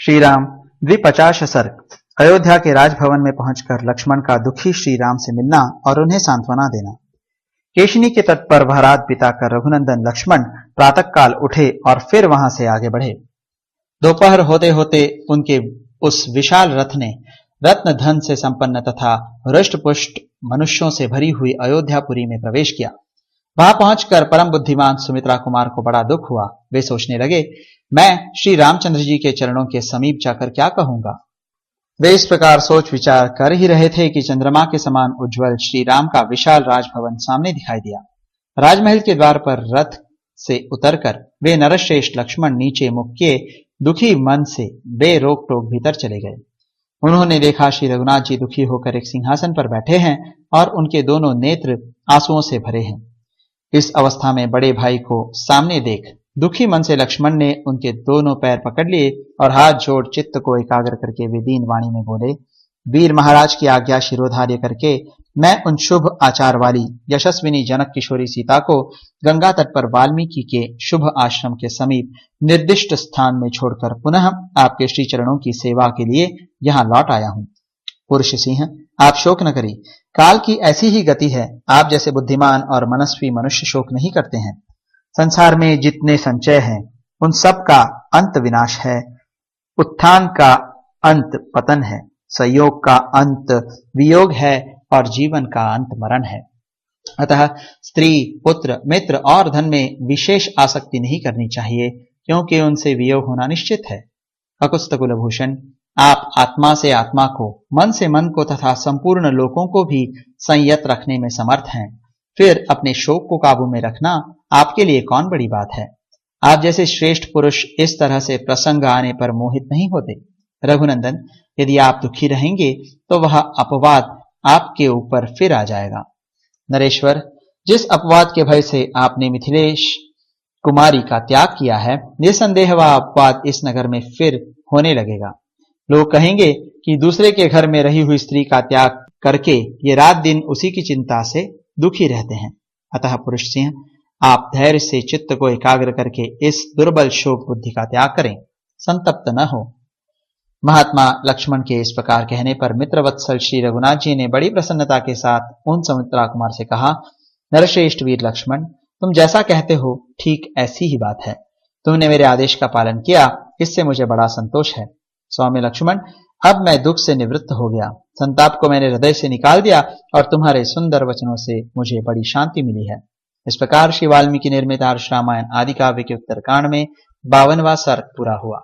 श्री राम द्वि50 सर्ग। अयोध्या के राजभवन में पहुंचकर लक्ष्मण का दुखी श्री राम से मिलना और उन्हें सांत्वना देना। केशिनी के तट पर वह रात बिताकर रघुनंदन लक्ष्मण प्रातःकाल उठे और फिर वहां से आगे बढ़े। दोपहर होते होते उनके उस विशाल रथ ने रत्न धन से संपन्न तथा हृष्ट पुष्ट मनुष्यों से भरी हुई अयोध्यापुरी में प्रवेश किया। वहां पहुंचकर परम बुद्धिमान सुमित्रा कुमार को बड़ा दुख हुआ। वे सोचने लगे, मैं श्री रामचंद्र जी के चरणों के समीप जाकर क्या कहूंगा। वे इस प्रकार सोच विचार कर ही रहे थे कि चंद्रमा के समान उज्जवल श्री राम का विशाल राजभवन सामने दिखाई दिया। राजमहल के द्वार पर रथ से उतरकर वे नरश्रेष्ठ लक्ष्मण नीचे मुख किए दुखी मन से बेरोक टोक भीतर चले गए। उन्होंने देखा श्री रघुनाथ जी दुखी होकर एक सिंहासन पर बैठे हैं और उनके दोनों नेत्र आंसुओं से भरे हैं। इस अवस्था में बड़े भाई को सामने देख दुखी मन से लक्ष्मण ने उनके दोनों पैर पकड़ लिए और हाथ जोड़ चित्त को एकाग्र करके वे दीन वाणी में बोले, वीर महाराज की आज्ञा शिरोधार्य करके मैं उन शुभ आचार वाली यशस्विनी जनक किशोरी सीता को गंगा तट पर वाल्मीकि के शुभ आश्रम के समीप निर्दिष्ट स्थान में छोड़कर पुनः आपके श्री चरणों की सेवा के लिए यहाँ लौट आया हूं। पुरुष सिंह, आप शोक न करिए, काल की ऐसी ही गति है। आप जैसे बुद्धिमान और मनस्वी मनुष्य शोक नहीं करते हैं। संसार में जितने संचय हैं उन सब का अंत विनाश है। उत्थान का अंत पतन है, संयोग का अंत वियोग है और जीवन का अंत मरण है। अतः स्त्री, पुत्र, मित्र और धन में विशेष आसक्ति नहीं करनी चाहिए, क्योंकि उनसे वियोग होना निश्चित है। अकुस्त कुलभूषण, आप आत्मा से आत्मा को, मन से मन को तथा संपूर्ण लोकों को भी संयत रखने में समर्थ हैं। फिर अपने शोक को काबू में रखना आपके लिए कौन बड़ी बात है। आप जैसे श्रेष्ठ पुरुष इस तरह से प्रसंग आने पर मोहित नहीं होते। रघुनंदन, यदि आप दुखी रहेंगे तो वह अपवाद आपके ऊपर फिर आ जाएगा। नरेश्वर, जिस अपवाद के भय से आपने मिथिलेश कुमारी का त्याग किया है, निसंदेह वह अपवाद इस नगर में फिर होने लगेगा। लोग कहेंगे कि दूसरे के घर में रही हुई स्त्री का त्याग करके ये रात दिन उसी की चिंता से दुखी रहते हैं। अतः पुरुष सिंह, आप धैर्य से चित्त को एकाग्र करके इस दुर्बल शोक बुद्धि का त्याग करें, संतप्त न हो। महात्मा लक्ष्मण के इस प्रकार कहने पर मित्रवत्सल श्री रघुनाथ जी ने बड़ी प्रसन्नता के साथ उन सुमित्रा कुमार से कहा, नरश्रेष्ठ वीर लक्ष्मण, तुम जैसा कहते हो ठीक ऐसी ही बात है। तुमने मेरे आदेश का पालन किया, इससे मुझे बड़ा संतोष है। स्वामी लक्ष्मण, अब मैं दुख से निवृत्त हो गया। संताप को मैंने हृदय से निकाल दिया और तुम्हारे सुंदर वचनों से मुझे बड़ी शांति मिली है। इस प्रकार श्री वाल्मीकि निर्मित आर्ष रामायण आदि काव्य के उत्तरकांड में 52वां सर्ग पूरा हुआ।